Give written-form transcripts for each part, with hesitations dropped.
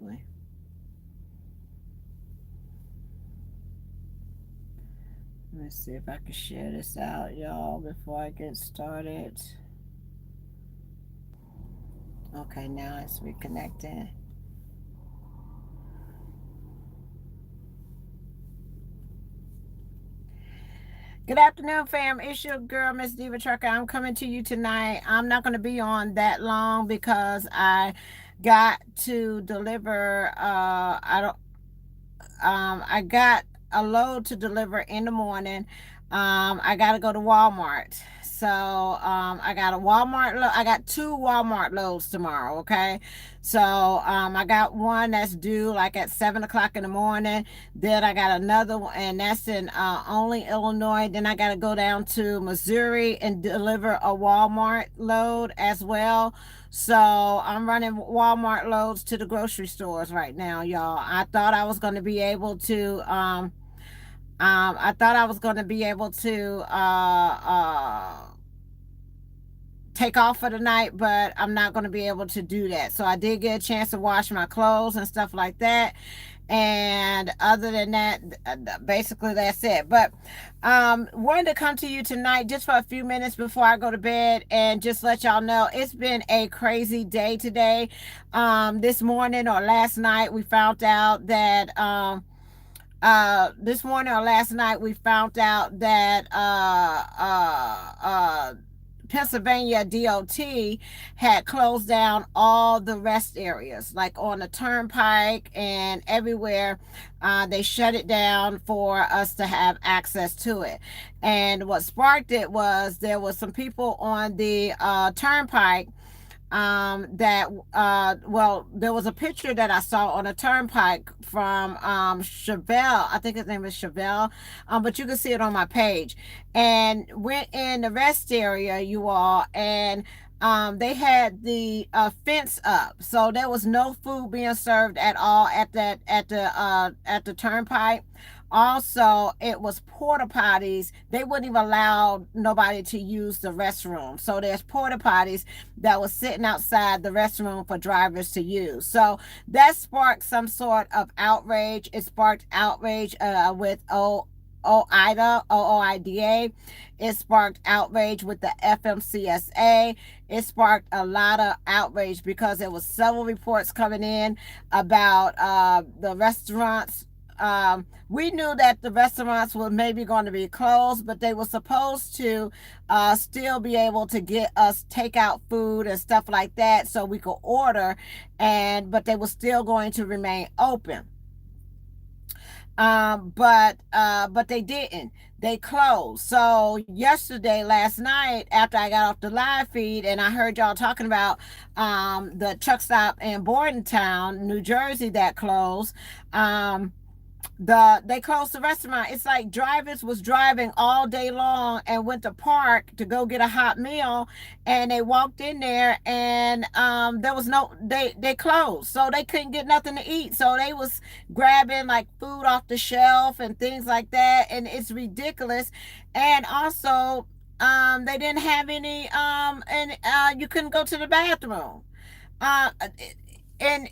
possibly. Let me see if I can share this out, y'all, before I get started. Okay, now it's reconnecting. Good afternoon, fam. It's your girl, Miss Diva Trucker. I'm coming to you tonight. I'm not going to be on that long because I got to deliver. I got a load to deliver in the morning. I got to go to Walmart. So I got a I got two Walmart loads tomorrow. Okay. So I got one that's due like at 7 o'clock in the morning. Then I got another one, and that's in only Illinois. Then I got to go down to Missouri and deliver a Walmart load as well. So I'm running Walmart loads to the grocery stores right now, y'all. I thought I was going to be able to take off for the night, but I'm not going to be able to do that. So I did get a chance to wash my clothes and stuff like that. And other than that, basically that's it. But wanted to come to you tonight just for a few minutes before I go to bed and just let y'all know it's been a crazy day today. This morning or last night we found out that this morning or last night we found out that Pennsylvania DOT had closed down all the rest areas, like on the turnpike and everywhere. They shut it down for us to have access to it. And what sparked it was there was some people on the turnpike that well, there was a picture that I saw on a turnpike from Chevelle. I think his name is Chevelle, but you can see it on my page. And went in the rest area, you all, and they had the fence up, so there was no food being served at all at the turnpike. Also, it was porta potties. They wouldn't even allow nobody to use the restroom. So there's porta potties that was sitting outside the restroom for drivers to use. So that sparked some sort of outrage. It sparked outrage with OOIDA. It sparked outrage with the FMCSA. It sparked a lot of outrage because there was several reports coming in about the restaurants. We knew that the restaurants were maybe going to be closed, but they were supposed to still be able to get us takeout food and stuff like that so we could order, but they were still going to remain open. But they didn't. They closed. So yesterday, last night, after I got off the live feed and I heard y'all talking about the truck stop in Bordentown, New Jersey, that closed. They closed the restaurant. It's like drivers was driving all day long and went to park to go get a hot meal, and they walked in there and there was no, they closed, so they couldn't get nothing to eat. So they was grabbing like food off the shelf and things like that, and it's ridiculous. And also they didn't have any and you couldn't go to the bathroom. uh and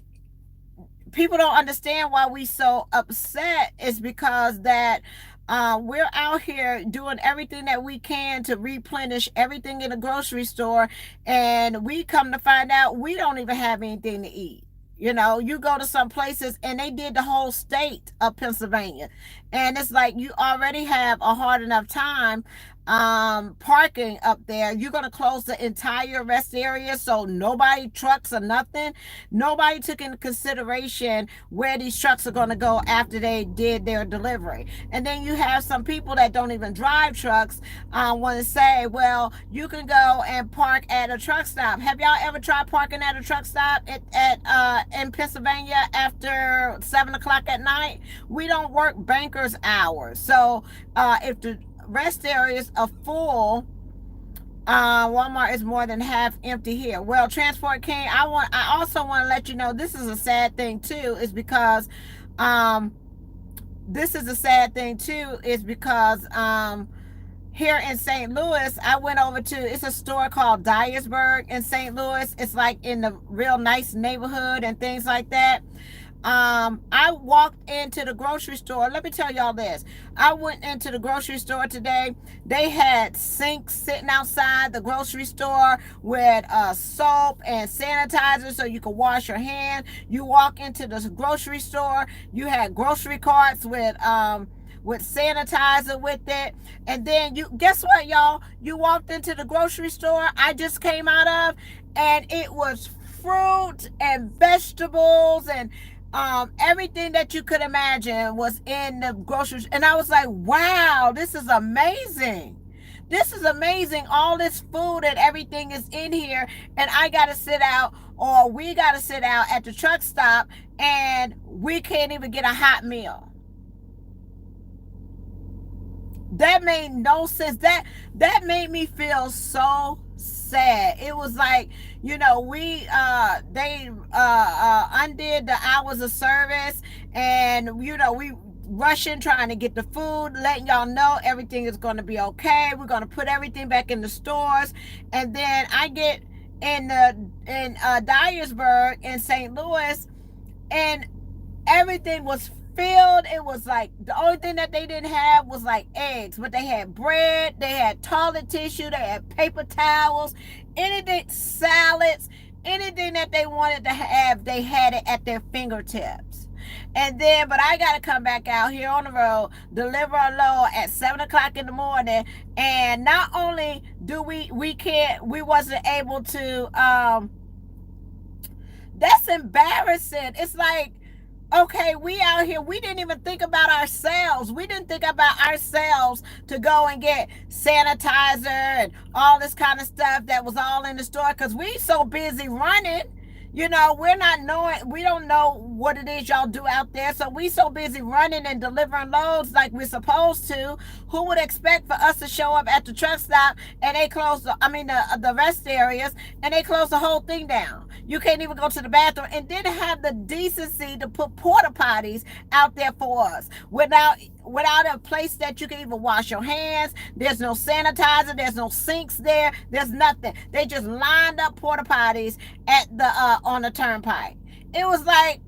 people don't understand why we so upset is because that we're out here doing everything that we can to replenish everything in the grocery store, and we come to find out we don't even have anything to eat. You go to some places and they did the whole state of Pennsylvania, and it's like you already have a hard enough time parking up there. You're going to close the entire rest area so nobody trucks or nothing. Nobody took into consideration where these trucks are going to go after they did their delivery. And then you have some people that don't even drive trucks want to say, well, you can go and park at a truck stop. Have y'all ever tried parking at a truck stop in Pennsylvania after 7 o'clock at night? We don't work bankers hours. So if the rest areas are full, Walmart is more than half empty here. Well, Transport King, I also want to let you know this is a sad thing too, is because here in St. Louis, I went over to, it's a store called Dyersburg in St. Louis. It's like in the real nice neighborhood and things like that. I walked into the grocery store. Let me tell y'all this. I went into the grocery store today. They had sinks sitting outside the grocery store with soap and sanitizer so you could wash your hand. You walk into the grocery store, you had grocery carts with sanitizer with it. And then you guess what, y'all? You walked into the grocery store I just came out of, and it was fruit and vegetables and everything that you could imagine was in the groceries. And I was like, wow, this is amazing. This is amazing. All this food and everything is in here, and I got to sit out, or we got to sit out at the truck stop, and we can't even get a hot meal. That made no sense. That made me feel so sad. It was like, we they undid the hours of service, and we rushing trying to get the food, letting y'all know everything is going to be okay. We're going to put everything back in the stores. And then I get in Dyersburg in St. Louis, and everything was filled. It was like the only thing that they didn't have was like eggs, but they had bread, they had toilet tissue, they had paper towels, anything, salads, anything that they wanted to have, they had it at their fingertips. And then, but I got to come back out here on the road, deliver a load at 7 o'clock in the morning. And not only do we wasn't able to, that's embarrassing. It's like, okay, we out here, we didn't even think about ourselves. We didn't think about ourselves to go and get sanitizer and all this kind of stuff that was all in the store, because we so busy running. We're not knowing, we don't know what it is y'all do out there. So we so busy running and delivering loads like we're supposed to. Who would expect for us to show up at the truck stop and they close the rest areas, and they close the whole thing down? You can't even go to the bathroom, and didn't have the decency to put porta potties out there for us without a place that you can even wash your hands. There's no sanitizer, there's no sinks there, there's nothing. They just lined up porta potties at the on the turnpike. It was like,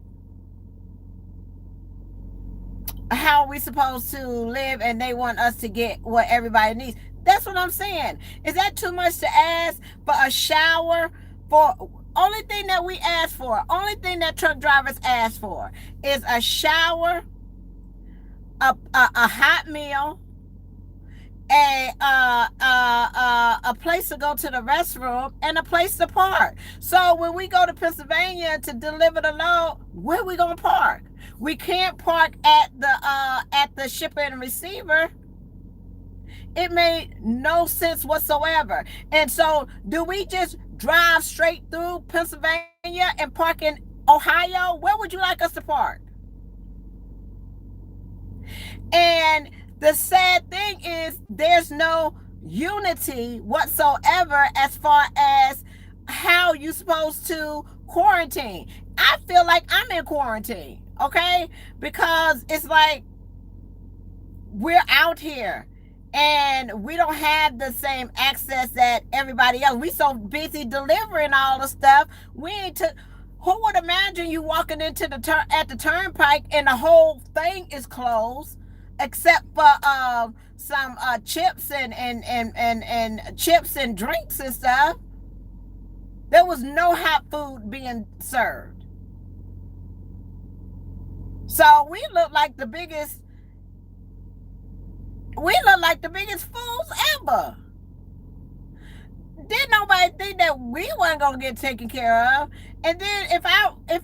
how are we supposed to live, and they want us to get what everybody needs? That's what I'm saying. Is that too much to ask for a shower? For only thing that we ask for, only thing that truck drivers ask for is a shower, a hot meal, a place to go to the restroom, and a place to park. So when we go to Pennsylvania to deliver the load, where we gonna park? We can't park at the shipper and receiver. It made no sense whatsoever. And so, do we just drive straight through Pennsylvania and park in Ohio? Where would you like us to park? And the sad thing is, there's no unity whatsoever as far as how you're supposed to quarantine. I feel like I'm in quarantine, okay? Because it's like, we're out here and we don't have the same access that everybody else. We so busy delivering all the stuff. We ain't to. Who would imagine you walking into at the turnpike and the whole thing is closed, except for some chips and chips and drinks and stuff. There was no hot food being served. So we look like the biggest fools ever. Didn't nobody think that we weren't gonna get taken care of? And then if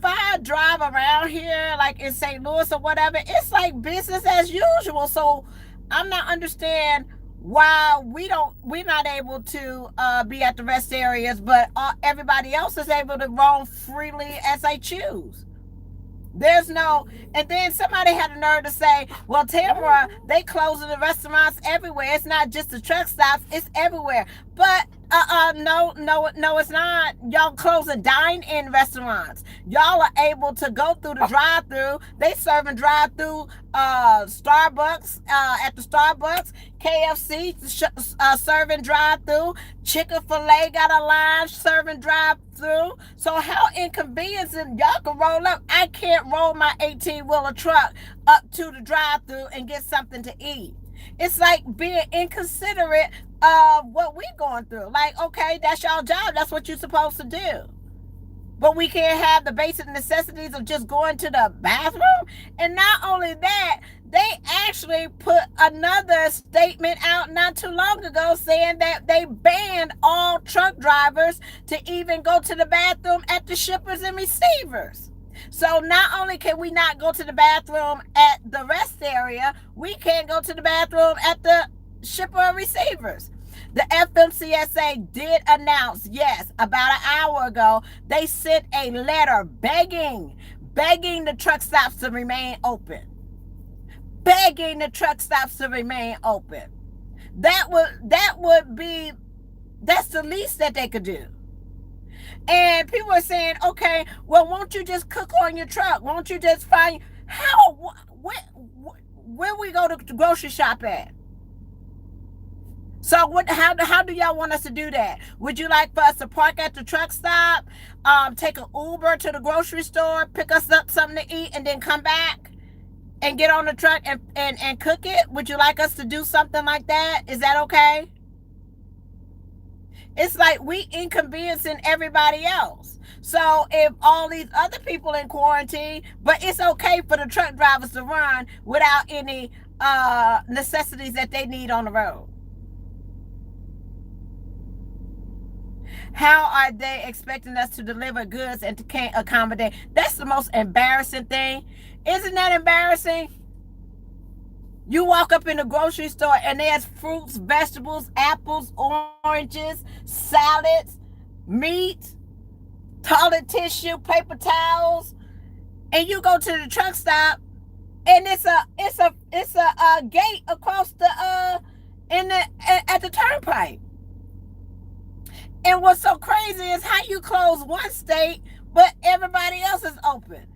I drive around here like in St. Louis or whatever, it's like business as usual. So I'm not understand why we're not able to be at the rest areas, but everybody else is able to roam freely as they choose. There's no, and then somebody had the nerve to say, well, Tamara, they closing the restaurants everywhere. It's not just the truck stops, it's everywhere. But no, it's not. Y'all closing dine-in restaurants. Y'all are able to go through the drive-through. They serving drive-through Starbucks, at the Starbucks, KFC serving drive-through, Chick-fil-A got a line serving through. So how inconveniencing, y'all can roll up. I can't roll my 18-wheeler truck up to the drive-through and get something to eat. It's like being inconsiderate of what we're going through. Like, okay, that's y'all job. That's what you're supposed to do. But we can't have the basic necessities of just going to the bathroom. And not only that, they actually put another statement out not too long ago saying that they banned all truck drivers to even go to the bathroom at the shippers and receivers. So not only can we not go to the bathroom at the rest area, we can't go to the bathroom at the shipper and receivers. The FMCSA did announce, yes, about an hour ago, they sent a letter begging the truck stops to remain open. Begging the truck stops to remain open. That's the least that they could do. And people are saying, okay, well, won't you just cook on your truck? Won't you just find, where we go to the grocery shop at? So how do y'all want us to do that? Would you like for us to park at the truck stop, take an Uber to the grocery store, pick us up something to eat, and then come back and get on the truck and cook it? Would you like us to do something like that? Is that okay? It's like we inconveniencing everybody else. So if all these other people in quarantine, but it's okay for the truck drivers to run without any necessities that they need on the road. How are they expecting us to deliver goods and can't accommodate? That's the most embarrassing thing. Isn't that embarrassing? You walk up in the grocery store and there's fruits, vegetables, apples, oranges, salads, meat, toilet tissue, paper towels, and you go to the truck stop and it's a gate across the at the turnpike. And what's so crazy is how you close one state, but everybody else is open.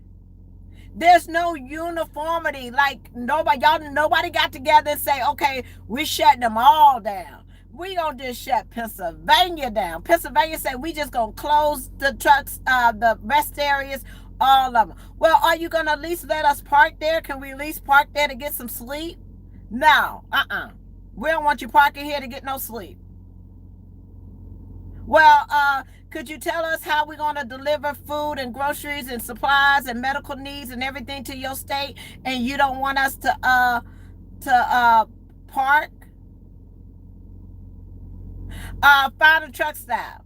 There's no uniformity. Like nobody got together and say, okay, we're shutting them all down. We gonna just shut Pennsylvania down. Pennsylvania said we just gonna close the trucks, the rest areas, all of them. Well, are you gonna at least let us park there? Can we at least park there to get some sleep? No, we don't want you parking here to get no sleep. Well, could you tell us how we're going to deliver food and groceries and supplies and medical needs and everything to your state, and you don't want us to park? Find a truck stop.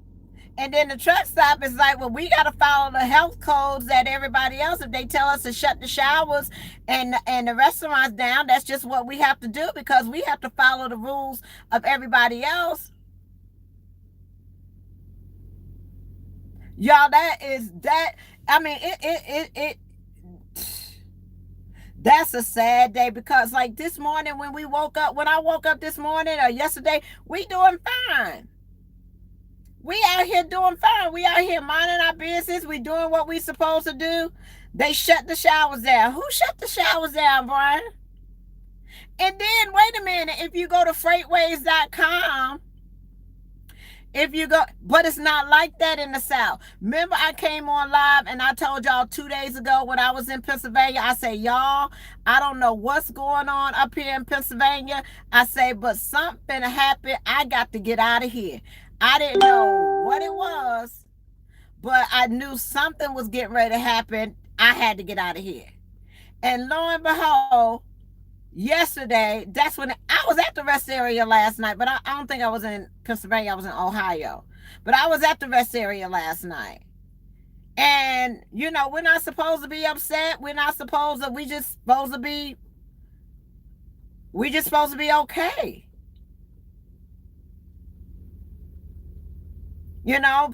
And then the truck stop is like, well, we got to follow the health codes that everybody else. If they tell us to shut the showers and the restaurants down, that's just what we have to do because we have to follow the rules of everybody else. Y'all, that's a sad day because like this morning when I woke up this morning or yesterday, we doing fine. We out here doing fine. We out here minding our business. We doing what we supposed to do. They shut the showers down. Who shut the showers down, Brian? And then, wait a minute, if you go to freightways.com, but it's not like that in the South. Remember, I came on live and I told y'all 2 days ago when I was in Pennsylvania, I say, y'all, I don't know what's going on up here in Pennsylvania. I say, but something happened. I got to get out of here. I didn't know what it was, but I knew something was getting ready to happen. I had to get out of here. And lo and behold, yesterday, that's when I was at the rest area last night, but I don't think I was in Pennsylvania. I was in Ohio, but I was at the rest area last night. And we're not supposed to be upset. We're not supposed to. We just supposed to be okay.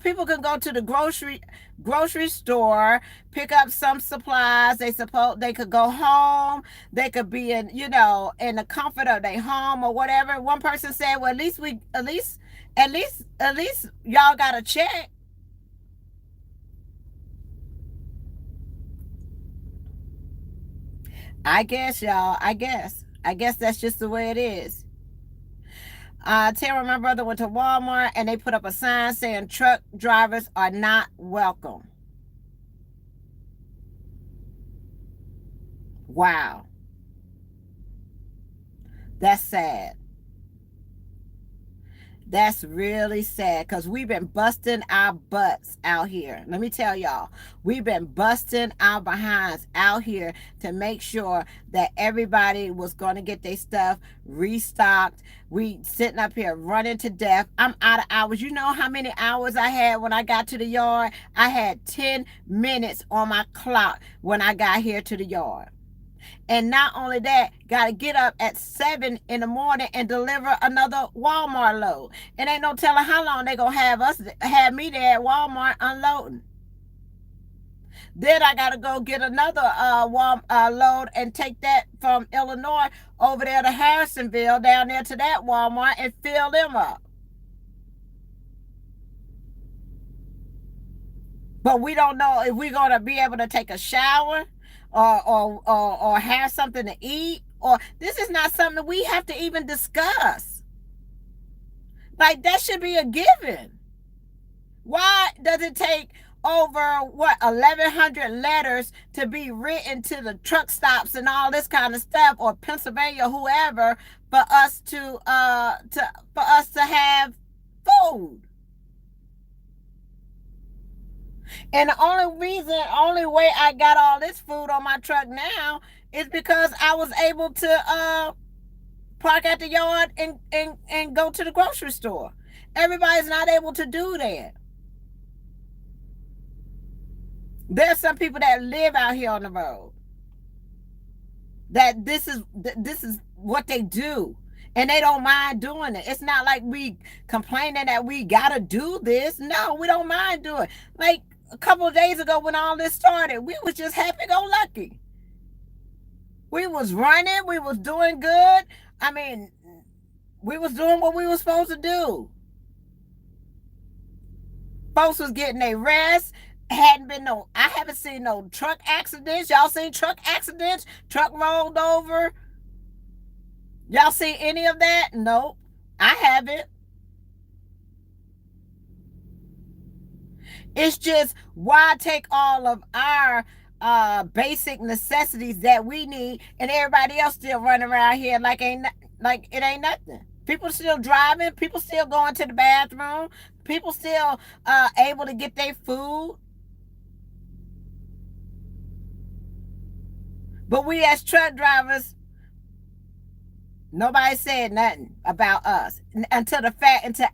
People can go to the grocery store, pick up some supplies. They could go home. They could be in the comfort of their home or whatever. One person said, well, at least y'all got a check. I guess, y'all. I guess that's just the way it is. Tara, my brother, went to Walmart and they put up a sign saying truck drivers are not welcome. Wow. That's sad. That's really sad because we've been busting our butts out here. Let me tell y'all, we've been busting our behinds out here to make sure that everybody was going to get their stuff restocked. We sitting up here running to death. I'm out of hours. You know how many hours I had when I got to the yard? I had 10 minutes on my clock when I got here to the yard. And not only that, got to get up at 7 in the morning and deliver another Walmart load. And ain't no telling how long they gonna have me there at Walmart unloading. Then I gotta go get another load and take that from Illinois over there to Harrisonville, down there to that Walmart, and fill them up. But we don't know if we're gonna be able to take a shower or have something to eat, or this is not something we have to even discuss. Like, that should be a given. Why does it take over 1,100 letters to be written to the truck stops and all this kind of stuff, or Pennsylvania, whoever, for us to have food? And the only way I got all this food on my truck now is because I was able to park at the yard and go to the grocery store. Everybody's not able to do that. There's some people that live out here on the road that this is what they do, and they don't mind doing it. It's not like we complaining that we gotta do this. No, we don't mind doing it. Like a couple of days ago when all this started, we was just happy-go-lucky. We was running, we was doing good. I mean, we was doing what we were supposed to do. Folks was getting their rest. I haven't seen no truck accidents. Y'all seen truck accidents? Truck rolled over? Y'all see any of that? Nope, I haven't. It's just, why take all of our basic necessities that we need, and everybody else still running around here like it ain't nothing. People still driving, people still going to the bathroom, people still able to get their food. But we as truck drivers, nobody said nothing about us until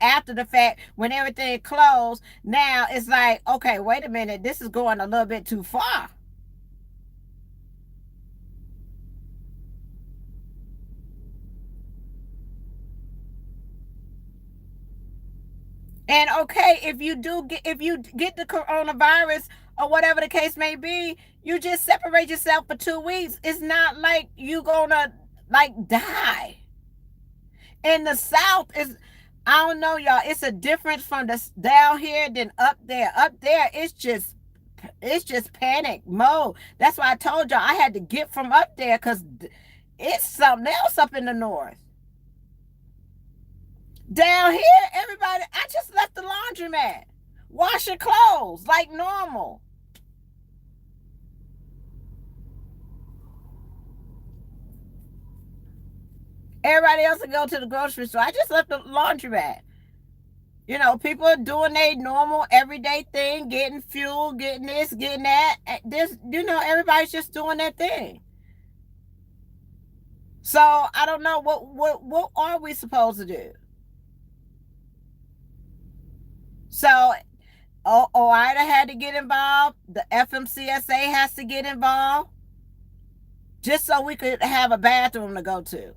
after the fact, when everything closed. Now it's like, okay, wait a minute, this is going a little bit too far. And okay, if you get the coronavirus or whatever the case may be, you just separate yourself for 2 weeks. It's not like you gonna like die. In the South is, I don't know, y'all. It's a difference from the down here than up there. Up there, it's just panic mode. That's why I told y'all I had to get from up there, because it's something else up in the north. Down here, everybody, I just left the laundromat. Wash your clothes like normal. Everybody else will go to the grocery store. I just left the laundromat. You know, people are doing their normal everyday thing, getting fuel, getting this, getting that. This, everybody's just doing their thing. So I don't know, what are we supposed to do? So OOIDA had to get involved. The FMCSA has to get involved, just so we could have a bathroom to go to.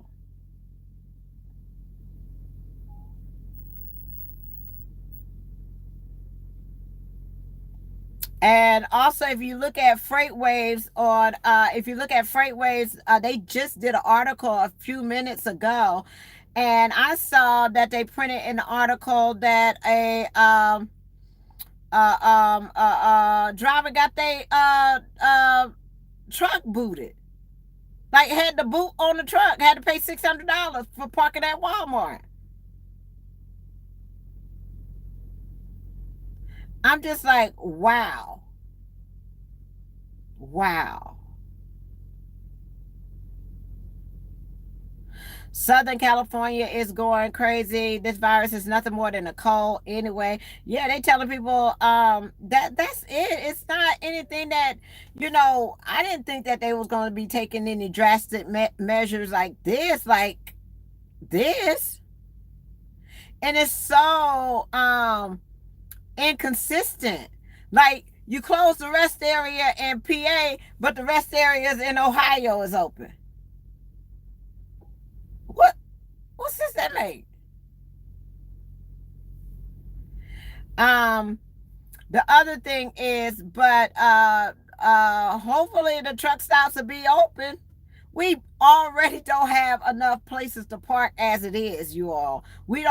And also, if you look at FreightWaves they just did an article a few minutes ago, and I saw that they printed in the article that a driver got their truck booted. Like, had the boot on the truck, had to pay $600 for parking at Walmart. I'm just like, wow, wow. Southern California is going crazy. This virus is nothing more than a cold anyway. Yeah, they telling people that's it. It's not anything that, I didn't think that they was going to be taking any drastic measures like this. And it's so inconsistent. Like you close the rest area in PA, but the rest areas in Ohio is open. What what sense that make? Um the other thing is, but hopefully the truck stops will be open. We already don't have enough places to park as it is, you all. We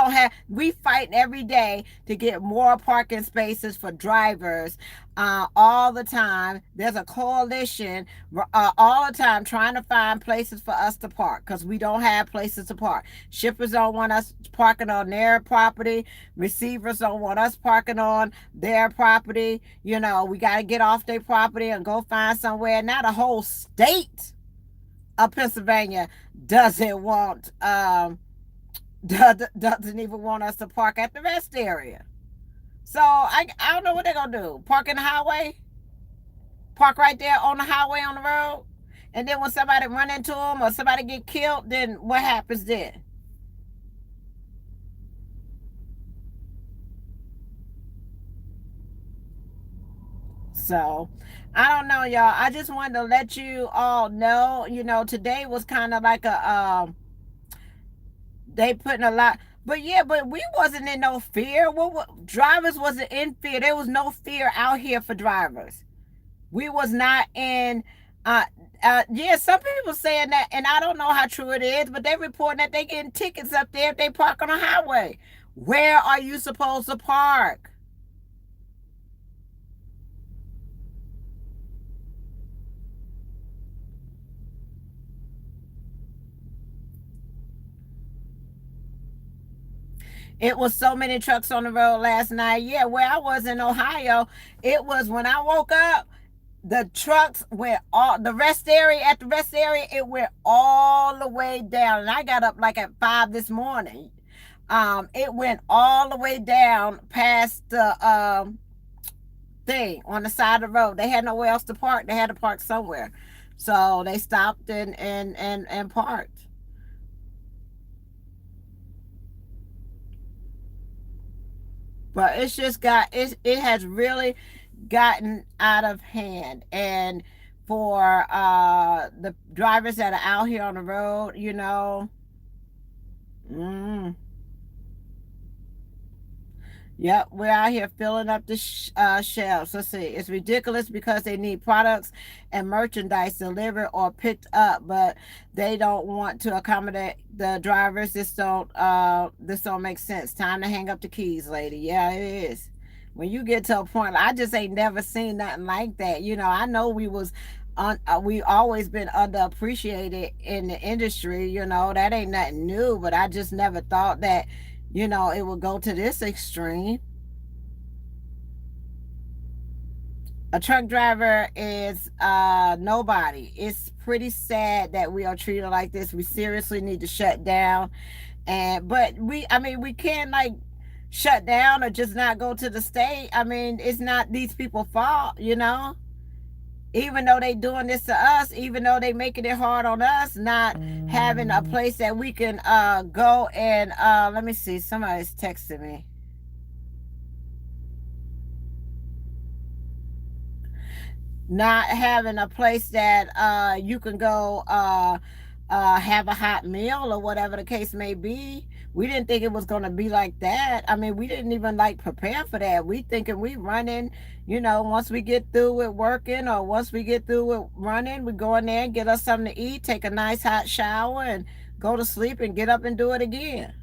fight every day to get more parking spaces for drivers all the time. There's a coalition all the time trying to find places for us to park because we don't have places to park. Shippers don't want us parking on their property. Receivers don't want us parking on their property. We got to get off their property and go find somewhere. Now the whole state of Pennsylvania doesn't want doesn't even want us to park at the rest area. So I don't know what they're gonna do. Park in the highway, park right there on the highway on the road, and then when somebody run into them or somebody get killed, then what happens then? So I don't know, y'all. I just wanted to let you all know. Today was kind of like a they putting a lot. But yeah, but we wasn't in no fear. Drivers wasn't in fear. There was no fear out here for drivers. We was not in. Uh, yeah, some people saying that, and I don't know how true it is, but they reporting that they getting tickets up there if they park on the highway. Where are you supposed to park? It was so many trucks on the road last night. Yeah, where I was in Ohio, it was when I woke up, the trucks went all the rest area at the rest area, it went all the way down. And I got up like at 5 this morning. It went all the way down past the thing on the side of the road. They had nowhere else to park. They had to park somewhere. So they stopped and parked. But it's just it has really gotten out of hand. And for the drivers that are out here on the road, mm, yep, we're out here filling up the shelves. Let's see. It's ridiculous because they need products and merchandise delivered or picked up, but they don't want to accommodate the drivers. This don't make sense. Time to hang up the keys, lady. Yeah, it is. When you get to a point, I just ain't never seen nothing like that. I know we always been underappreciated in the industry. That ain't nothing new, but I just never thought that it would go to this extreme. A truck driver is nobody. It's pretty sad that we are treated like this. We seriously need to shut down. But we can't like shut down or just not go to the state. It's not these people's fault. Even though they doing this to us, even though they making it hard on us, not having a place that we can go and let me see, somebody's texting me. Not having a place that you can go have a hot meal or whatever the case may be. We didn't think it was going to be like that. We didn't even like prepare for that. We thinking we running, once we get through with working or once we get through with running, we go in there and get us something to eat, take a nice hot shower and go to sleep and get up and do it again.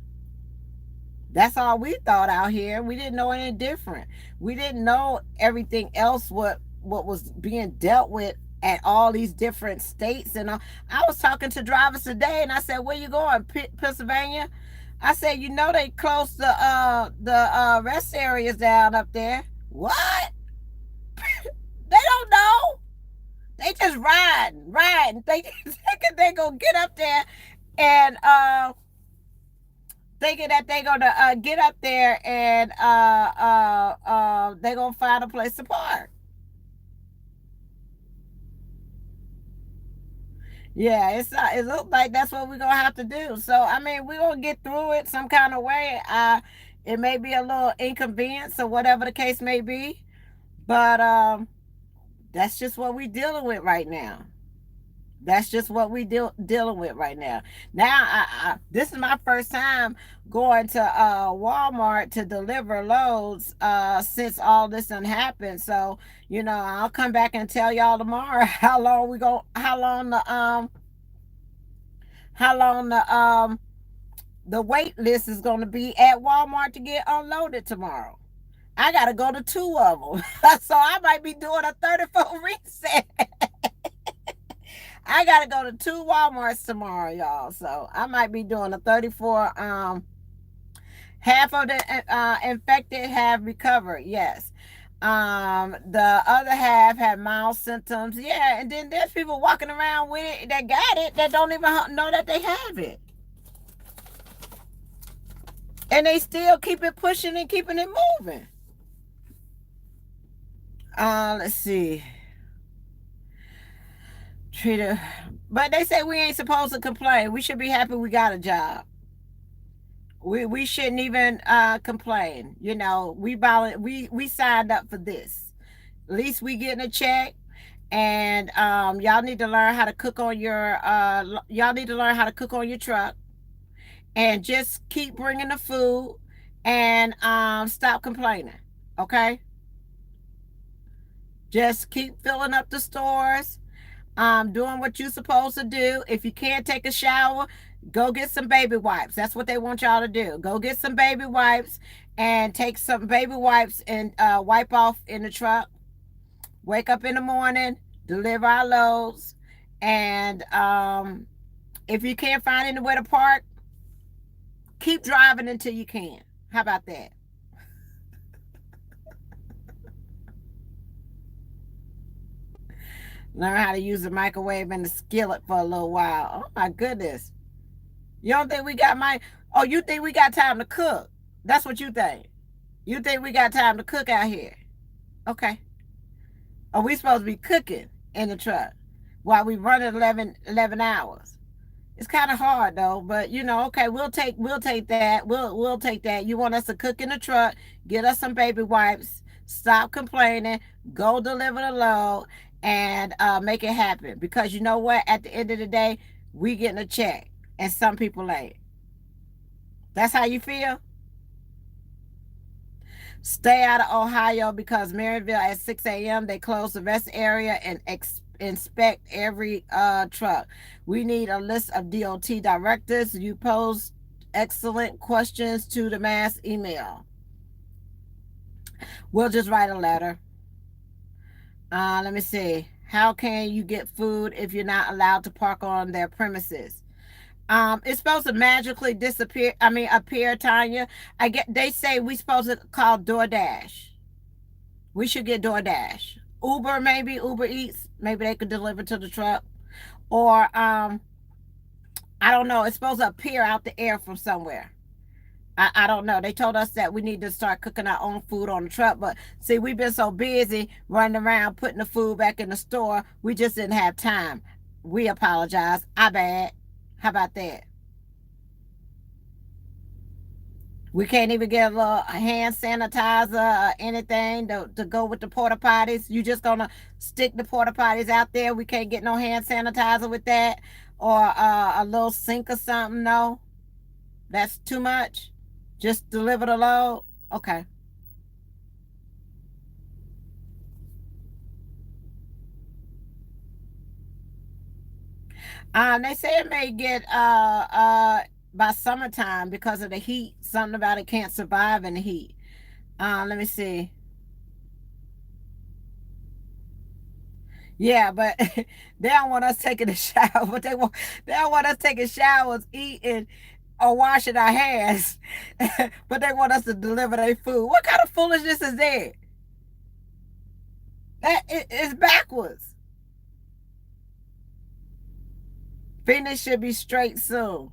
That's all we thought out here. We didn't know any different. We didn't know everything else what was being dealt with at all these different states. And I was talking to drivers today, and I said, "Where you going? Pennsylvania?" I said, "They closed the rest areas down up there." What? They don't know. They just riding. They thinking they gonna get up there and thinking that they gonna get up there and they gonna find a place to park. Yeah, it looks like that's what we're gonna have to do. So I mean, we're gonna get through it some kind of way. It may be a little inconvenience or whatever the case may be, but that's just what we're dealing with right now. That's just what we dealing with right now. Now, this is my first time going to Walmart to deliver loads since all this done happened. So I'll come back and tell y'all tomorrow how long the wait list is going to be at Walmart to get unloaded tomorrow. I got to go to two of them, so I might be doing a 34 reset. I gotta go to two Walmarts tomorrow, y'all. So I might be doing a 34. Half of the infected have recovered. Yes. The other half had mild symptoms. Yeah, and then there's people walking around with it that got it that don't even know that they have it, and they still keep it pushing and keeping it moving. Let's see. Treated, but they say we ain't supposed to complain. We should be happy we got a job. We shouldn't even complain. We signed up for this. At least we getting a check, and y'all need to learn how to cook on your truck, and just keep bringing the food, and stop complaining. Okay, just keep filling up the stores, doing what you're supposed to do. If you can't take a shower, go get some baby wipes. That's what they want y'all to do. Go get some baby wipes and take some baby wipes and wipe off in the truck. Wake up in the morning, deliver our loads, and if you can't find anywhere to park, keep driving until you can. How about that? Learn how to use the microwave and the skillet for a little while. Oh my goodness. You don't think we got oh, you think we got time to cook? That's what you think. You think we got time to cook out here? Okay. Are we supposed to be cooking in the truck while we running 11 hours? It's kind of hard though, but okay, we'll take that. We'll take that. You want us to cook in the truck, get us some baby wipes, stop complaining, go deliver the load, and make it happen. Because you know what? At the end of the day, we getting a check, and some people ain't. That's how you feel? Stay out of Ohio, because Maryville at 6 a.m. they close the rest area and inspect every truck. We need a list of DOT directors. You pose excellent questions to the mass email. We'll just write a letter. Let me see. How can you get food if you're not allowed to park on their premises? It's supposed to magically appear, Tanya. They say we supposed to call DoorDash. We should get DoorDash. Uber, maybe Uber Eats. Maybe they could deliver to the truck. Or I don't know. It's supposed to appear out the air from somewhere. I don't know. They told us that we need to start cooking our own food on the truck. But see, we've been so busy running around putting the food back in the store, we just didn't have time. We apologize. Our bad. How about that? We can't even get a hand sanitizer or anything to go with the porta potties. You just gonna stick the porta potties out there? We can't get no hand sanitizer with that, or a little sink or something. No, that's too much. Just deliver the load. Okay. They say it may get by summertime because of the heat. Something about it can't survive in the heat. Let me see. Yeah, but they don't want us taking a shower. But they don't want us taking showers, eating, or washing our hands. But they want us to deliver their food. What kind of foolishness is that? It's backwards. Phoenix should be straight soon.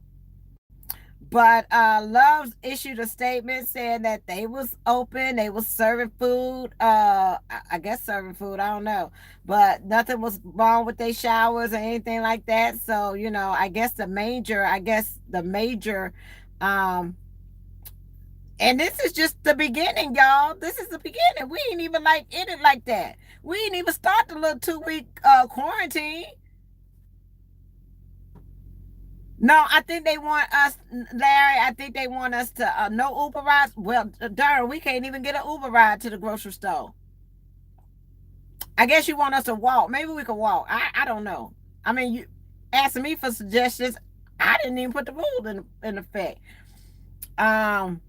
But Love's issued a statement saying that they was open, they was serving food. I guess serving food, I don't know, but nothing was wrong with their showers or anything like that. So I guess the major, um, and this is just the beginning, y'all. This is the beginning. We ain't even like in it like that. We ain't even start the little 2 week quarantine. No, I think they want us, Larry. I think they want us to no Uber rides. Well, darn, we can't even get an Uber ride to the grocery store. I guess you want us to walk. Maybe we could walk. I don't know. I mean, you asking me for suggestions. I didn't even put the rule in effect. Um,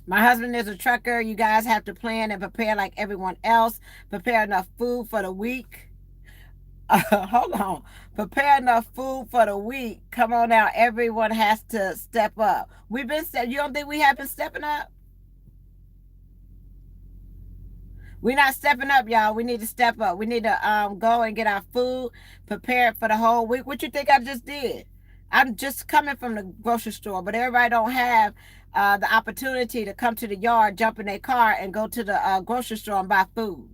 my husband is a trucker. You guys have to plan and prepare like everyone else. Prepare enough food for the week. Hold on. Prepare enough food for the week. Come on now. Everyone has to step up. We've been you don't think we have been stepping up? We're not stepping up, y'all. We need to step up. We need to go and get our food prepared for the whole week. What you think I just did? I'm just coming from the grocery store, but everybody don't have the opportunity to come to the yard, jump in their car, and go to the grocery store and buy food.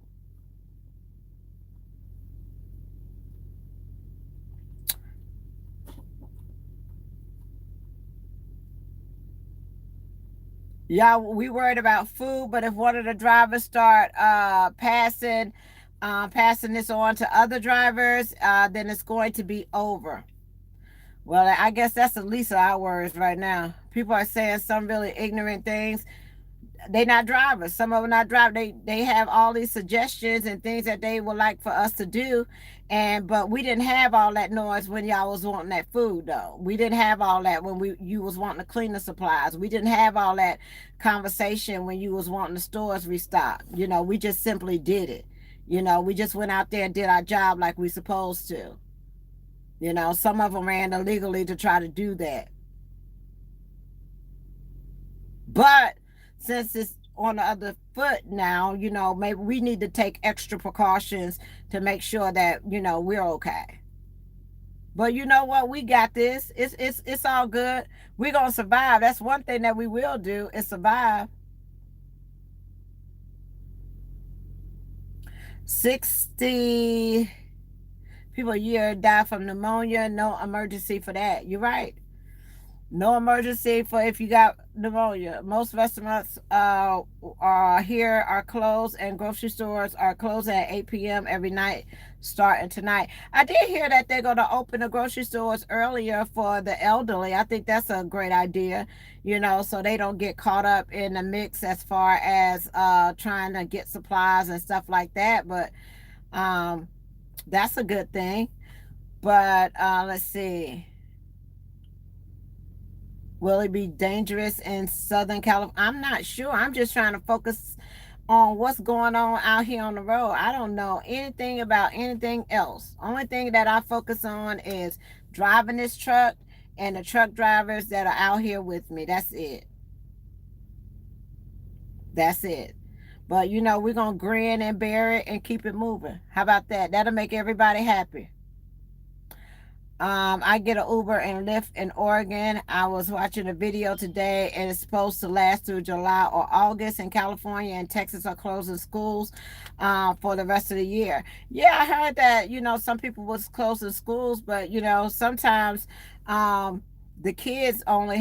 Yeah, we worried about food, but if one of the drivers start passing this on to other drivers, then it's going to be over. Well, I guess that's the least of our worries right now. People are saying some really ignorant things. They not drivers. Some of them not driving. They have all these suggestions and things that they would like for us to do, and but we didn't have all that noise when y'all was wanting that food though. We didn't have all that when you was wanting to clean the supplies. We didn't have all that conversation when you was wanting the stores restocked. We just simply did it. We just went out there and did our job like we supposed to. Some of them ran illegally to try to do that. But since it's on the other foot now, maybe we need to take extra precautions to make sure that, we're okay. But you know what? We got this. It's all good. We're gonna survive. That's one thing that we will do is survive. 60 people a year die from pneumonia. No emergency for that. You're right. No emergency for if you got pneumonia. Most restaurants are here are closed, and grocery stores are closed at 8 p.m. every night, starting tonight. I did hear that they're going to open the grocery stores earlier for the elderly. I think that's a great idea, so they don't get caught up in the mix as far as trying to get supplies and stuff like that. But that's a good thing. But let's see. Will it be dangerous in Southern California? I'm not sure. I'm just trying to focus on what's going on out here on the road. I don't know anything about anything else. Only thing that I focus on is driving this truck and the truck drivers that are out here with me. That's it. That's it. But we're going to grin and bear it and keep it moving. How about that? That'll make everybody happy. I get an Uber and Lyft in Oregon. I was watching a video today, and it's supposed to last through July or August in California, and Texas are closing schools for the rest of the year. Yeah, I heard that, some people was closing schools, but, sometimes the kids only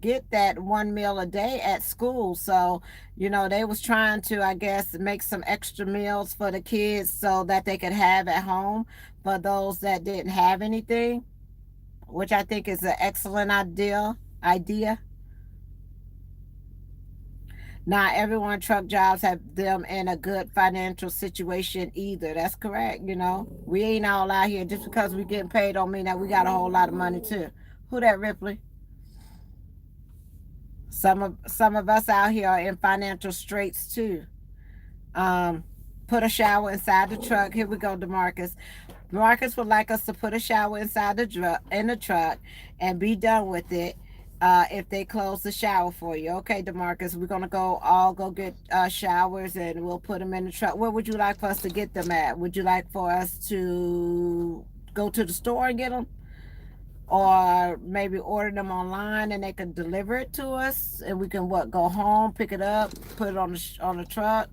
get that one meal a day at school. So, they was trying to, I guess, make some extra meals for the kids so that they could have at home for those that didn't have anything, which I think is an excellent idea. Not everyone truck jobs have them in a good financial situation either. That's correct. We ain't all out here just because we getting paid don't mean that we got a whole lot of money too. Who that, Ripley? Some of us out here are in financial straits too. Put a shower inside the truck. Here we go, DeMarcus. DeMarcus would like us to put a shower inside the truck and be done with it. if they close the shower for you. Okay, Demarcus, we're gonna go get showers, and we'll put them in the truck. Where would you like for us to get them at? Would you like for us to go to the store and get them, or maybe order them online and they can deliver it to us, and we can go home, pick it up, put it on the truck?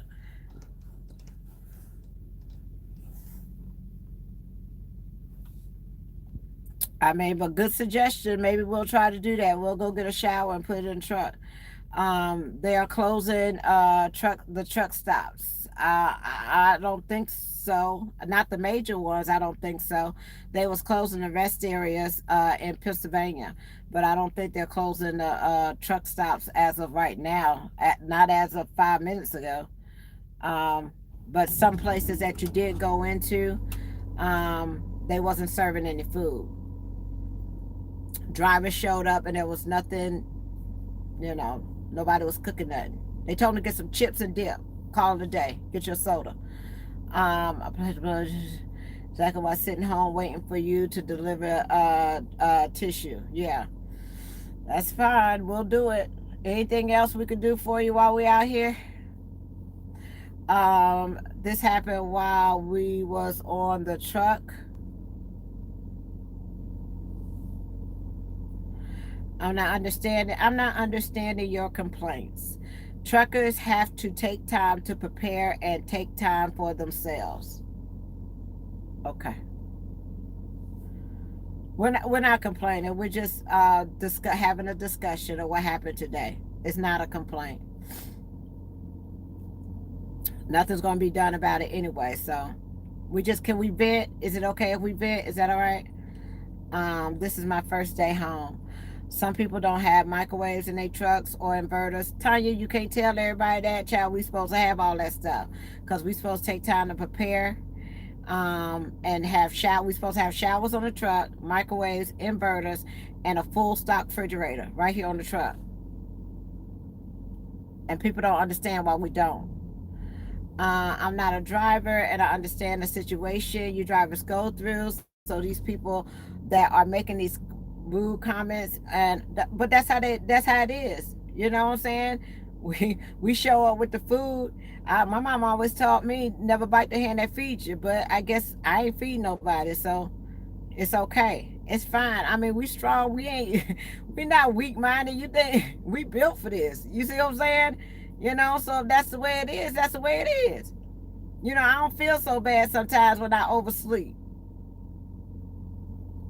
I mean, but good suggestion. Maybe we'll try to do that. We'll go get a shower and put it in the truck. They are closing the truck stops. I don't think so. Not the major ones. I don't think so. They was closing the rest areas in Pennsylvania, but I don't think they're closing the truck stops as of right now. Not as of 5 minutes ago. Um, but some places that you did go into, they wasn't serving any food. Drivers showed up and there was nothing, nobody was cooking nothing. They told them to get some chips and dip. Call it a day. Get your soda. Exactly why sitting home waiting for you to deliver tissue. Yeah, that's fine. We'll do it. Anything else we could do for you while we out here? This happened while we was on the truck. I'm not understanding your complaints. Truckers have to take time to prepare and take time for themselves. Okay. We're not complaining. We're just having a discussion of what happened today. It's not a complaint. Nothing's gonna be done about it anyway. So can we vent? Is it okay if we vent? Is that all right? This is my first day home. Some people don't have microwaves in their trucks or inverters. Tanya, you can't tell everybody that, child. We supposed to have all that stuff because we supposed to take time to prepare, and have shower. We supposed to have showers on the truck, microwaves, inverters, and a full stock refrigerator right here on the truck. And people don't understand why we don't. I'm not a driver, and I understand the situation you drivers go through. So these people that are making these rude comments, but that's how it is. You know what I'm saying? We show up with the food. My mom always taught me never bite the hand that feeds you, but I guess I ain't feeding nobody, so it's okay. It's fine. I mean, we strong. We ain't. We not weak minded. You think we built for this? You see what I'm saying? So if that's the way it is, that's the way it is. I don't feel so bad sometimes when I oversleep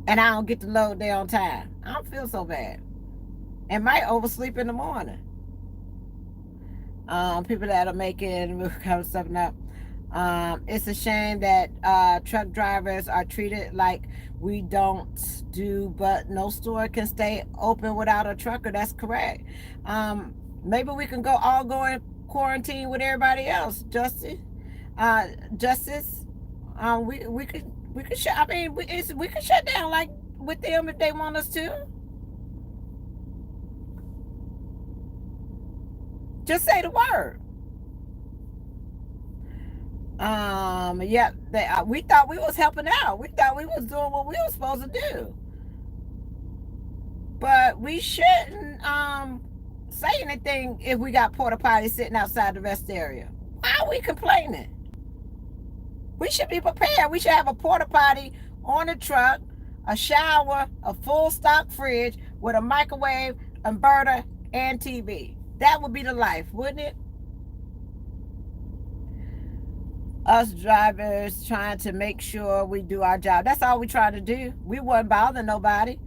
and I don't get to load day on time. I don't feel so bad. And might oversleep in the morning. People that are making kind of stuff up. It's a shame that truck drivers are treated like we don't do, but no store can stay open without a trucker. That's correct. Maybe we can all go in quarantine with everybody else. Justice. We could shut. I mean, we could shut down like with them if they want us to. Just say the word. Yeah, we thought we was helping out. We thought we was doing what we were supposed to do. But we shouldn't say anything if we got porta potties sitting outside the rest area. Why are we complaining? We should be prepared. We should have a porta potty on the truck, a shower, a full stock fridge with a microwave, inverter, and TV. That would be the life, wouldn't it? Us drivers trying to make sure we do our job. That's all we trying to do. We wasn't bothering nobody.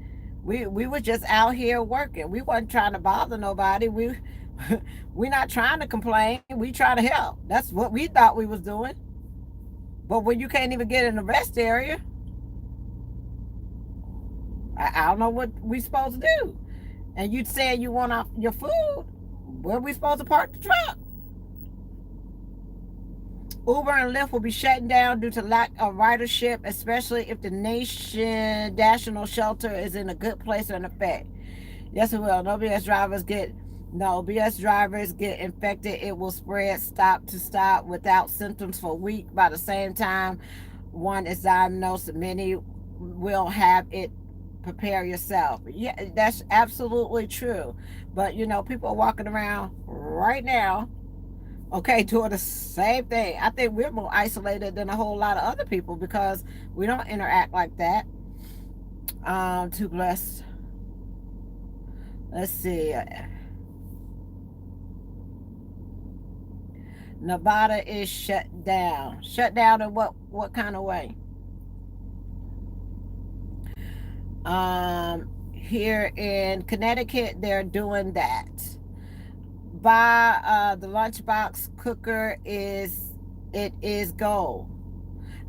We were just out here working. We wasn't trying to bother nobody. We not trying to complain. We trying to help. That's what we thought we was doing. But when you can't even get in the rest area, I don't know what we supposed to do. And you said you want your food. Where we supposed to park the truck? Uber and Lyft will be shutting down due to lack of ridership, especially if the national shelter is in a good place or in effect. Yes, it will. BS drivers get infected. It will spread stop to stop without symptoms for a week. By the same time one is diagnosed, many will have it prepare yourself. Yeah, that's absolutely true. But people are walking around right now, okay, doing the same thing. I think we're more isolated than a whole lot of other people because we don't interact like that. Too blessed. Let's see. Nevada is shut down. Shut down in what kind of way? Here in Connecticut, they're doing that. Buy the lunchbox cooker is gold.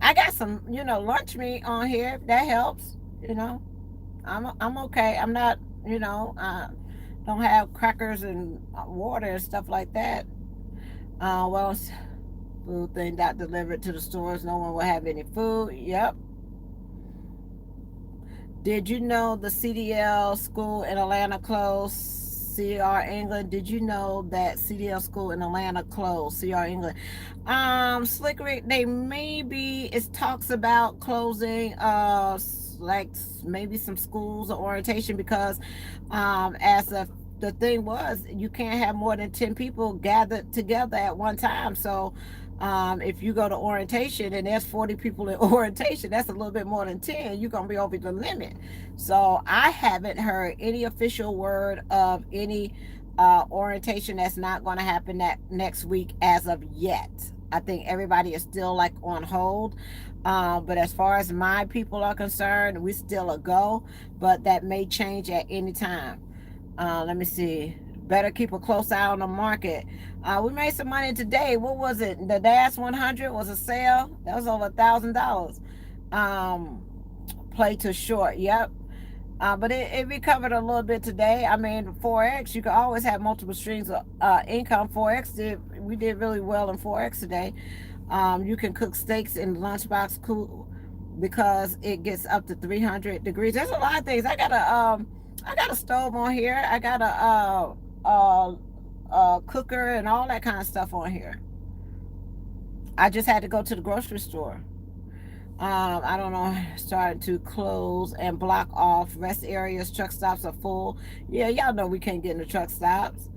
I got some, lunch meat on here. That helps. I'm okay. I'm not, don't have crackers and water and stuff like that. Well, food thing got delivered to the stores. No one will have any food. Yep. Did you know the CDL school in Atlanta closed? CR England. Did you know that CDL school in Atlanta closed? CR England. Slick Rick, they maybe it talks about closing like maybe some schools or orientation because as a the thing was you can't have more than 10 people gathered together at one time. So if you go to orientation and there's 40 people in orientation, that's a little bit more than 10. You're going to be over the limit. So I haven't heard any official word of any orientation that's not going to happen that next week as of yet. I think everybody is still like on hold. But as far as my people are concerned, we still a go, but that may change at any time. Let me see. Better keep a close eye on the market. We made some money today. What was it? The DAS 100 was a sale. That was over $1,000. Play to short. Yep. But it recovered a little bit today. I mean, Forex, you can always have multiple streams of income. We did really well in Forex today. You can cook steaks in lunchbox cool because it gets up to 300 degrees. There's a lot of things. I got a stove on here. I got a cooker and all that kind of stuff on here. I just had to go to the grocery store. I don't know, starting to close and block off rest areas. Truck stops are full. Yeah, y'all know we can't get in the truck stops.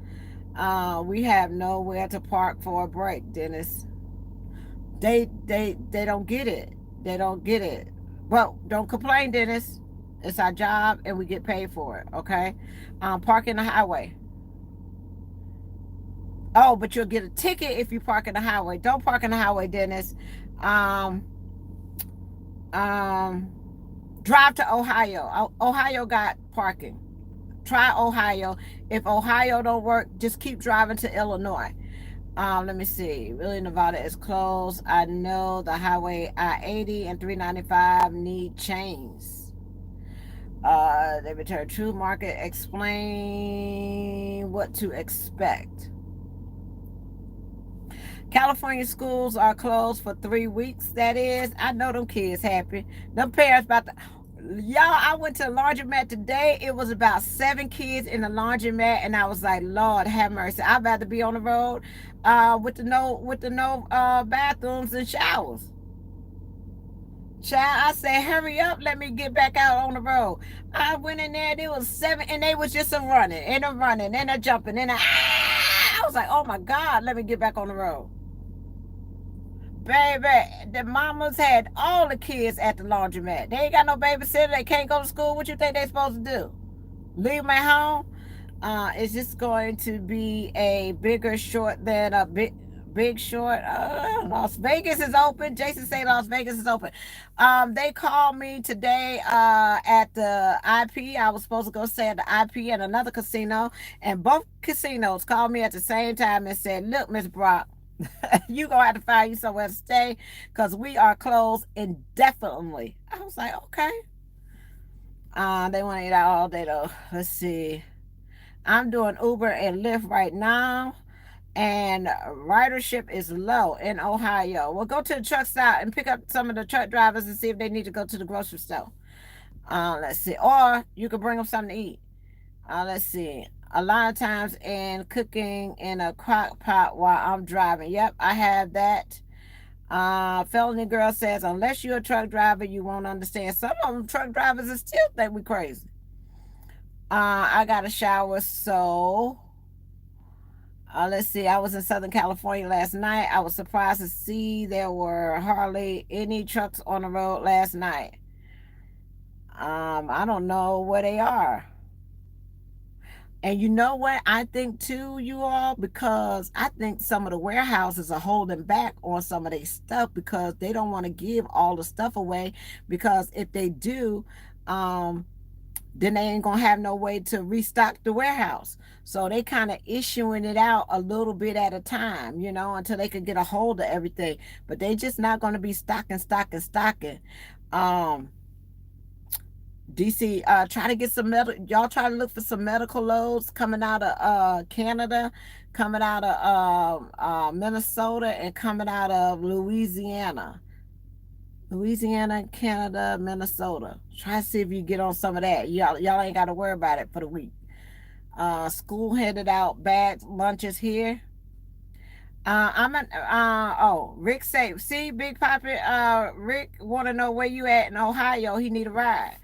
We have nowhere to park for a break, Dennis. They don't get it. They don't get it. Well, don't complain, Dennis. It's our job and we get paid for it, okay? Park in the highway. Oh, but you'll get a ticket if you park in the highway. Don't park in the highway, Dennis. Um, um, Drive to Ohio. Ohio got parking. Try Ohio. If Ohio don't work, just keep driving to Illinois. Let me see. Really, Nevada is closed. I know the highway I-80 and 395 need chains. They return true market. Explain what to expect. California schools are closed for 3 weeks. That is, I know them kids happy. Them parents about to. Y'all, I went to a laundromat today. It was about 7 kids in the laundromat, and I was like, Lord have mercy. I'd rather be on the road with the no bathrooms and showers. Child, I said, hurry up, let me get back out on the road. I went in there, there was 7, and they was just a running, and a running, and a jumping, and I was like, oh my God, let me get back on the road. Baby, the mamas had all the kids at the laundromat. They ain't got no babysitter. They can't go to school. What you think they supposed to do? Leave them at home? It's just going to be a bigger short than a big short. Las Vegas is open. Jason say Las Vegas is open. They called me today at the IP. I was supposed to go stay at the IP and another casino, and both casinos called me at the same time and said, look, Miss Brock, you gonna have to find you somewhere to stay because we are closed indefinitely. I was like, okay. They want to eat out all day though. Let's see. I'm doing Uber and Lyft right now, and ridership is low in Ohio. Well, go to the truck stop and pick up some of the truck drivers and see if they need to go to the grocery store. Let's see. Or you could bring them something to eat. Let's see. A lot of times in cooking in a crock pot while I'm driving. Yep, I have that. Felony Girl says, unless you're a truck driver, you won't understand. Some of them truck drivers is still think we crazy. I got a shower, so let's see. I was in Southern California last night. I was surprised to see there were hardly any trucks on the road last night. I don't know where they are. And you know what? I think too, you all, because I think some of the warehouses are holding back on some of their stuff because they don't want to give all the stuff away. Because if they do, um, then they ain't gonna have no way to restock the warehouse. So they kind of issuing it out a little bit at a time, until they could get a hold of everything. But they just not gonna be stocking. Um, DC, try to get some y'all try to look for some medical loads coming out of Canada, coming out of Minnesota, and coming out of Louisiana. Louisiana, Canada, Minnesota. Try to see if you get on some of that. Y'all ain't got to worry about it for the week. School handed out bags, lunches here. Rick say, see, Big Poppy, Rick want to know where you at in Ohio. He need a ride.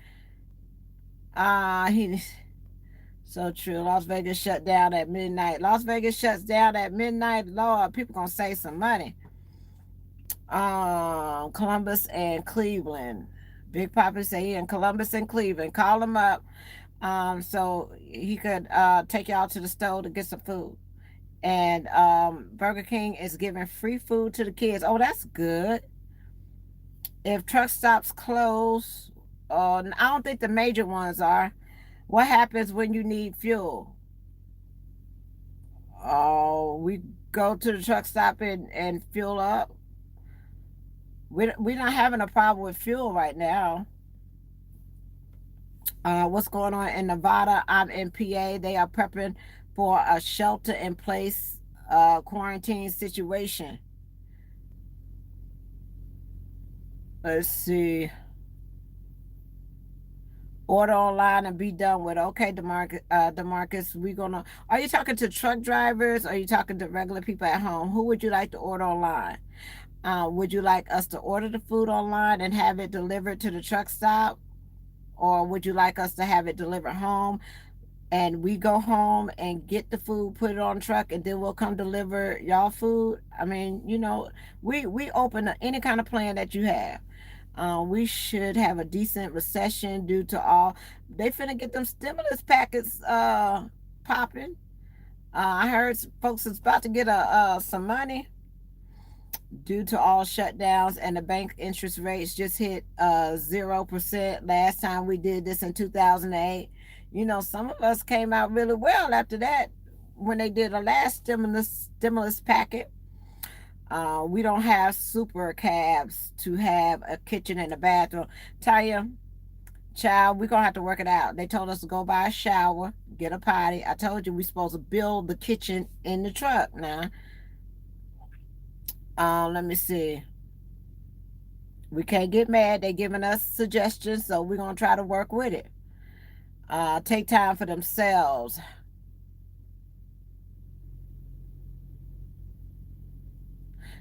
He so true. Las Vegas shut down at midnight. Las Vegas shuts down at midnight. Lord, people gonna save some money. Columbus and Cleveland. Big Papa say he in Columbus and Cleveland. Call him up. So he could take y'all to the store to get some food. And Burger King is giving free food to the kids. Oh, that's good. If truck stops close, I don't think the major ones are. What happens when you need fuel? Oh, we go to the truck stop and fuel up. We're not having a problem with fuel right now. What's going on in Nevada? I'm in PA. They are prepping for a shelter in place quarantine situation. Let's see. Order online and be done with. Okay, Demarcus, we gonna. Are you talking to truck drivers? Or are you talking to regular people at home? Who would you like to order online? Would you like us to order the food online and have it delivered to the truck stop? Or would you like us to have it delivered home and we go home and get the food, put it on the truck, and then we'll come deliver y'all food? I mean, we open to any kind of plan that you have. We should have a decent recession due to all. They finna get them stimulus packets popping. I heard folks is about to get some money due to all shutdowns, and the bank interest rates just hit 0% last time we did this in 2008. Some of us came out really well after that when they did the last stimulus packet. We don't have super cabs to have a kitchen and a bathroom. Tanya, child, we're gonna have to work it out. They told us to go buy a shower, get a potty. I told you we're supposed to build the kitchen in the truck now. Let me see. We can't get mad. They're giving us suggestions, so we're gonna try to work with it. Take time for themselves.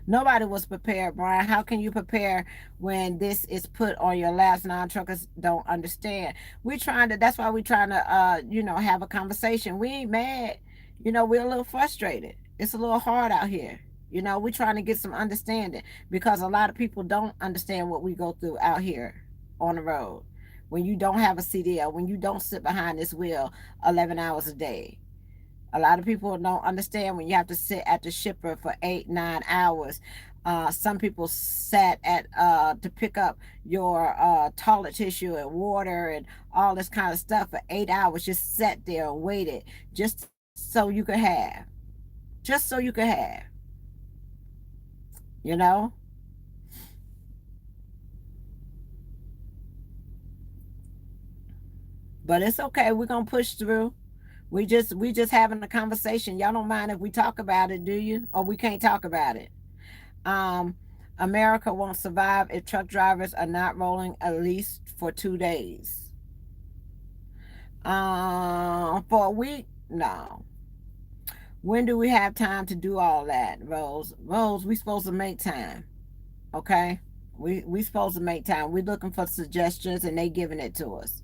Nobody was prepared, Brian. How can you prepare when this is put on your laps? Non-truckers don't understand. That's why we're trying to, have a conversation. We ain't mad. We're a little frustrated. It's a little hard out here. We're trying to get some understanding because a lot of people don't understand what we go through out here on the road. When you don't have a CDL, when you don't sit behind this wheel 11 hours a day. A lot of people don't understand when you have to sit at the shipper for 8-9 hours. Some people sat at to pick up your toilet tissue and water and all this kind of stuff for 8 hours. Just sat there and waited just so you could have. Just so you could have. You know? But it's okay. We're gonna push through. We just having a conversation. Y'all don't mind if we talk about it, do you? Or we can't talk about it. Um, America won't survive if truck drivers are not rolling at least for 2 days. For a week? No. When do we have time to do all that, Rose? Rose, we supposed to make time. Okay, we supposed to make time. We looking for suggestions and they giving it to us.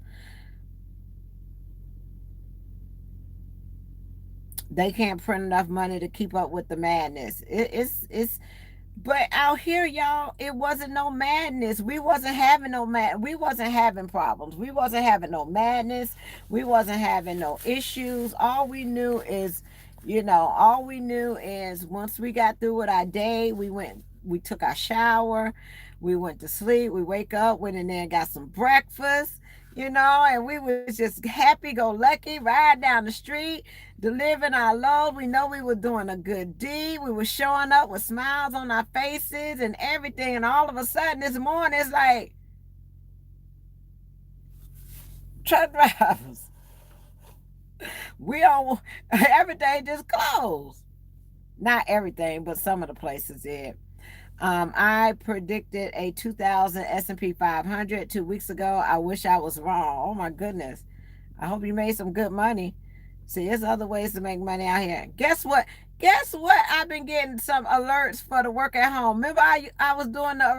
They can't print enough money to keep up with the madness. It's but out here, y'all, it wasn't no madness. We wasn't having no mad. We wasn't having problems. We wasn't having no madness. We wasn't having no issues. All we knew is, all we knew is once we got through with our day, we took our shower, we went to sleep, we wake up, went in there and got some breakfast, and we was just happy go lucky, ride down the street, delivering our load. We know we were doing a good deed. We were showing up with smiles on our faces and everything. And all of a sudden this morning, it's like truck drivers. We all everything just closed. Not everything, but some of the places did. I predicted a 2000 S&P 500 2 weeks ago. I wish I was wrong. Oh my goodness. I hope you made some good money. See, there's other ways to make money out here. Guess what? Guess what? I've been getting some alerts for the work at home. Remember, I was doing the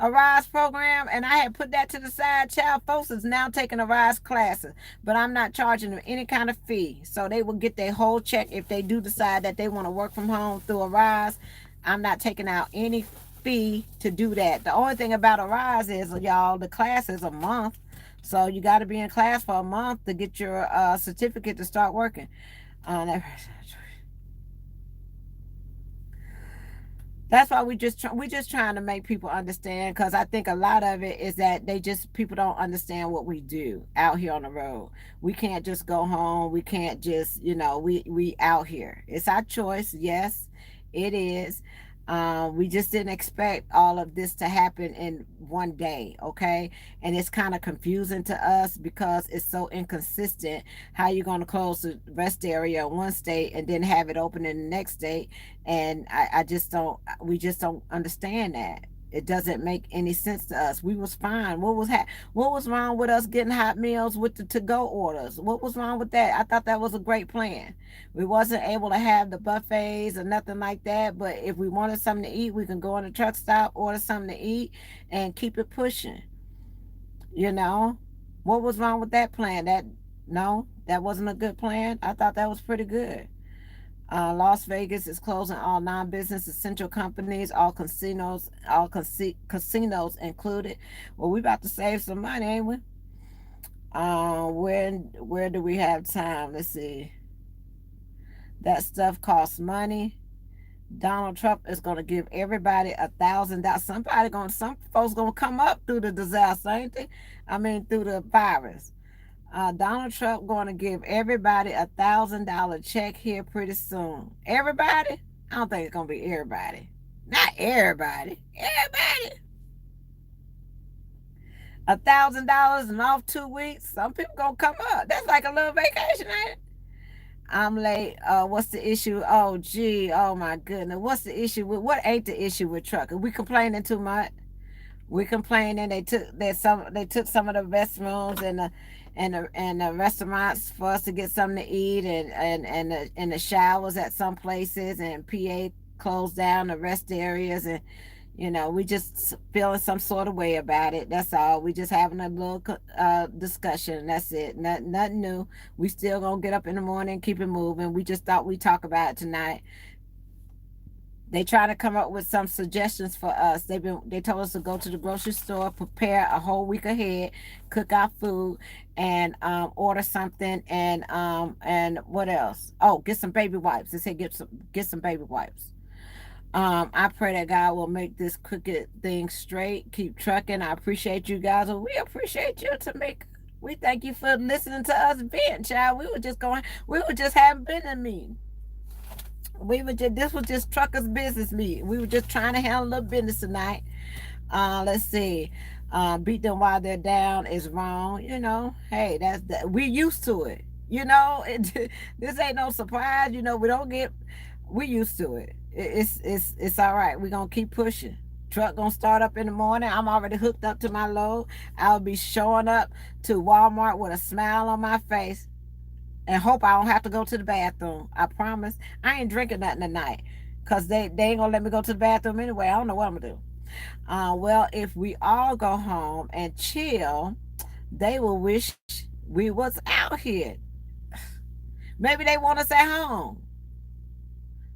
Arise program, and I had put that to the side. Child folks is now taking Arise classes, but I'm not charging them any kind of fee. So they will get their whole check if they do decide that they want to work from home through Arise. I'm not taking out any fee to do that. The only thing about Arise is, y'all, the class is a month. So you got to be in class for a month to get your certificate to start working. That's why we just trying to make people understand, because I think a lot of it is that people don't understand what we do out here on the road. We can't just go home. We can't just, we out here. It's our choice. Yes, it is. We just didn't expect all of this to happen in one day, okay? And it's kind of confusing to us because it's so inconsistent. How you going to close the rest area in one state and then have it open in the next state? And I just don't. We just don't understand that. It doesn't make any sense to us. We was fine. What was wrong with us getting hot meals with the to-go orders? What was wrong with that? I thought that was a great plan. We wasn't able to have the buffets or nothing like that, but if we wanted something to eat, we can go in the truck stop, order something to eat, and keep it pushing. You know, what was wrong with that plan? No, that wasn't a good plan. I thought that was pretty good. Las Vegas is closing all non-business essential companies, casinos included. Well, we about to save some money, ain't we? Where do we have time? Let's see. That stuff costs money. Donald Trump is going to give everybody $1,000. Some folks gonna come up through the disaster, ain't they? I mean, through the virus. Donald Trump going to give everybody $1,000 check here pretty soon. Everybody? I don't think it's going to be everybody. Not everybody. Everybody. $1,000 and off 2 weeks. Some people gonna come up. That's like a little vacation, ain't it? I'm late. What's the issue? Oh, gee. Oh my goodness. What's the issue with what ain't the issue with trucking? We complaining too much. We complaining they took some of the restrooms and the restaurants for us to get something to eat, and the showers at some places, and PA closed down the rest areas, and we just feeling some sort of way about it. That's all. We just having a little discussion. That's it. Nothing new. We still gonna get up in the morning, keep it moving. We just thought we'd talk about it tonight. They try to come up with some suggestions for us. They told us to go to the grocery store, prepare a whole week ahead, cook our food, and order something, and what else? Oh, get some baby wipes. They said get some baby wipes. I pray that God will make this crooked thing straight. Keep trucking. I appreciate you guys. Well, we appreciate you, Tamika. We thank you for listening to us vent, child. We were just having business meeting. This was just truckers business meeting. We were just trying to handle a little business tonight. Let's see. Beat them while they're down is wrong. Hey, we used to it. This ain't no surprise. We used to it. It's all right. We're gonna keep pushing. Truck gonna start up in the morning. I'm already hooked up to my load. I'll be showing up to Walmart with a smile on my face and hope I don't have to go to the bathroom. I promise. I ain't drinking nothing tonight because they ain't gonna let me go to the bathroom anyway. I don't know what I'm gonna do. Well, if we all go home and chill, they will wish we was out here. Maybe they want us at home.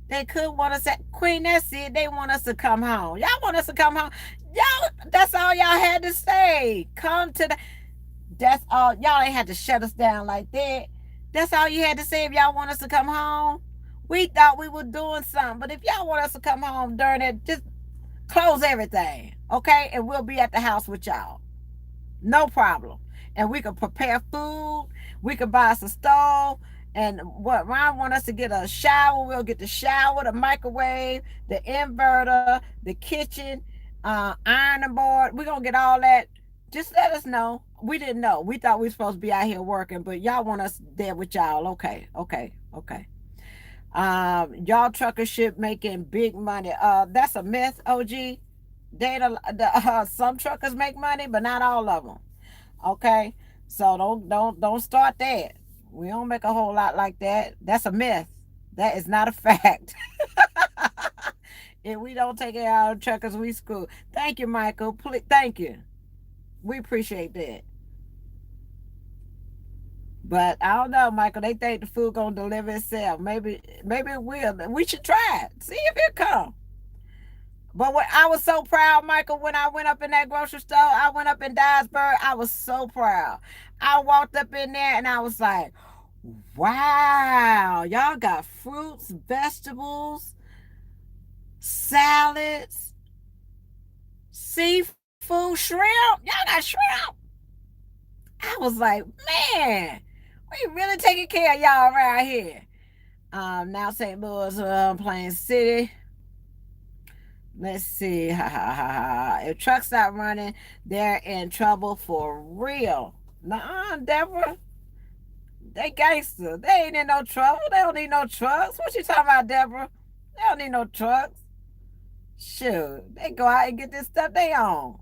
They could want us at Queen. That's it. They want us to come home. Y'all want us to come home. Y'all, that's all y'all had to say. Come to the. That's all. Y'all ain't had to shut us down like that. That's all you had to say if y'all want us to come home. We thought we were doing something, but if y'all want us to come home during it, just close everything, okay? And we'll be at the house with y'all. No problem. And we can prepare food. We can buy us a stove. And what Ron want us to get a shower, we'll get the shower, the microwave, the inverter, the kitchen, ironing board. We're gonna get all that. Just let us know. We didn't know. We thought we were supposed to be out here working, but y'all want us there with y'all. Okay, okay, okay. Y'all truckers ship making big money. That's a myth, OG. Some truckers make money, but not all of them. Okay, so don't start that. We don't make a whole lot like that. That's a myth. That is not a fact. If we don't take care of our truckers, we screw. Thank you, Michael. Please, thank you. We appreciate that. But I don't know, Michael. They think the food gonna deliver itself. Maybe it will. We should try it. See if it come. But what I was so proud, Michael, when I went up in that grocery store, I went up in Dyersburg. I was so proud. I walked up in there and I was like, wow, y'all got fruits, vegetables, salads, seafood, shrimp. Y'all got shrimp. I was like, man, we really taking care of y'all around here. Now St. Louis, Plain City. Let's see. Ha, ha, ha, ha. If trucks stop running, they're in trouble for real. Nah, Deborah. They gangster. They ain't in no trouble. They don't need no trucks. What you talking about, Deborah? They don't need no trucks. Shoot. They go out and get this stuff they own.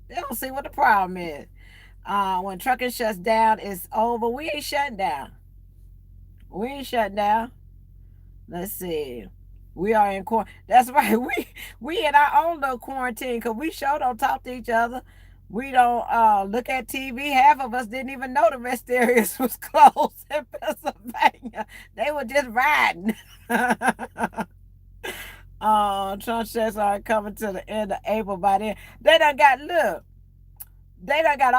They don't see what the problem is. When trucking shuts down, it's over. We ain't shutting down. We ain't shutting down. Let's see. We are in quarantine. That's right. We in our own little quarantine because we sure don't talk to each other. We don't look at TV. Half of us didn't even know the rest areas was closed in Pennsylvania. They were just riding. Trump checks are coming to the end of April by then. They done got look. They done got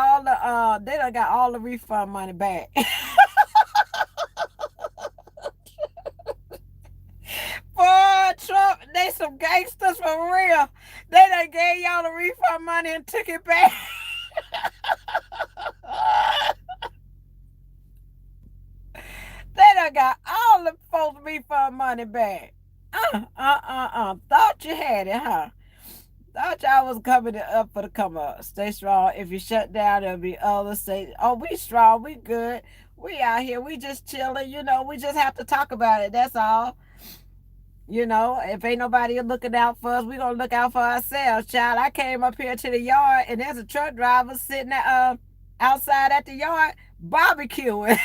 all the refund money back. Boy, Trump, they some gangsters for real. They done gave y'all the refund money and took it back. They done got all the folks refund money back. Thought you had it, huh? Thought y'all was coming up for the come up. Stay strong. If you shut down, there'll be others say, oh, we strong, we good. We out here, we just chilling, we just have to talk about it. That's all. If ain't nobody looking out for us, we gonna look out for ourselves, child. I came up here to the yard and there's a truck driver sitting outside at the yard barbecuing.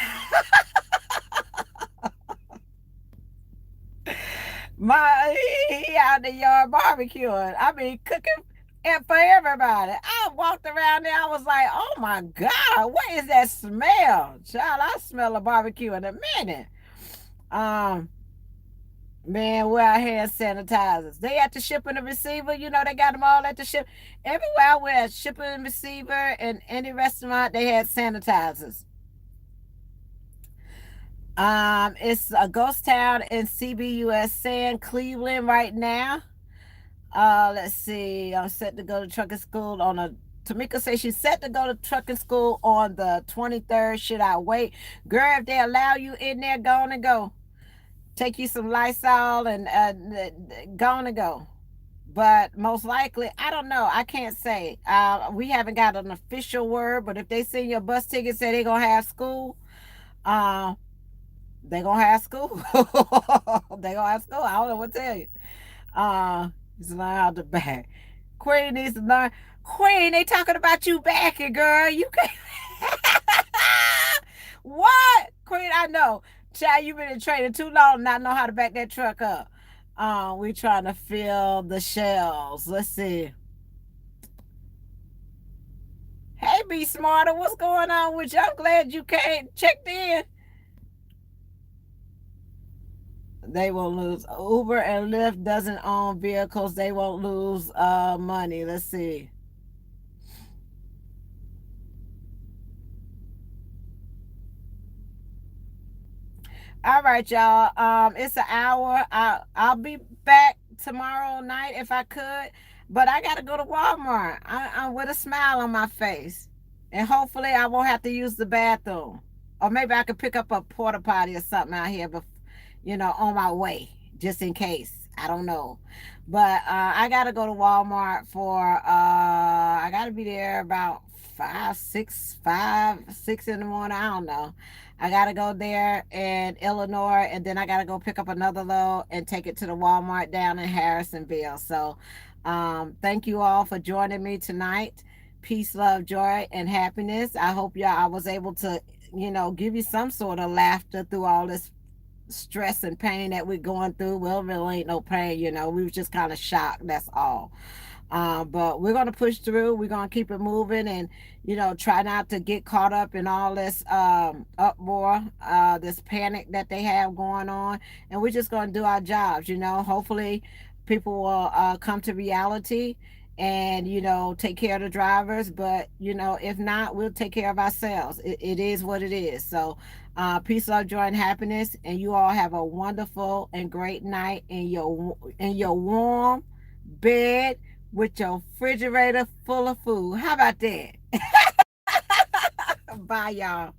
He out in the yard barbecuing. I mean, cooking for everybody. I walked around there. I was like, oh my God, what is that smell? Child, I smell a barbecue in a minute. Man, wear our hand sanitizers. They at the shipping and receiver. They got them all at the ship. Everywhere where shipping and receiver and any restaurant, they had sanitizers. It's a ghost town in CBUS Sand, Cleveland right now. Let's see. I'm set to go to trucking school on a Tamika says she's set to go to trucking school on the 23rd. Should I wait? Girl, if they allow you in there, go on and go. Take you some Lysol and go on and go. But most likely, I don't know. I can't say. We haven't got an official word, but if they send you a bus ticket, say they're going to have school, they gonna have school. They gonna have school. I don't know what to tell you. He's learn how to back. Queen needs to learn. Queen, they talking about you backing, girl. You can't. What? Queen, I know. Child, you been in training too long, not know how to back that truck up. We trying to fill the shells. Let's see. Hey, Be Smarter, what's going on with you? I'm glad you came checked in. They will lose. Uber and Lyft doesn't own vehicles. They won't lose money. Let's see. All right, y'all. It's an hour. I'll be back tomorrow night if I could, but I gotta go to Walmart. I'm with a smile on my face, and hopefully I won't have to use the bathroom, or maybe I could pick up a porta potty or something out here, but on my way, just in case. I don't know, but I gotta go to Walmart for. I gotta be there about 5, 6 in the morning. I don't know. I gotta go there in Illinois, and then I gotta go pick up another load and take it to the Walmart down in Harrisonville. So, thank you all for joining me tonight. Peace, love, joy, and happiness. I hope y'all I was able to, give you some sort of laughter through all this stress and pain that we're going through. Well, really ain't no pain, we were just kind of shocked. That's all. But we're going to push through. We're going to keep it moving and, try not to get caught up in all this uproar, this panic that they have going on. And we're just going to do our jobs, Hopefully, people will come to reality and, take care of the drivers. But, if not, we'll take care of ourselves. It is what it is. So, peace, love, joy, and happiness. And you all have a wonderful and great night in your warm bed with your refrigerator full of food. How about that? Bye, y'all.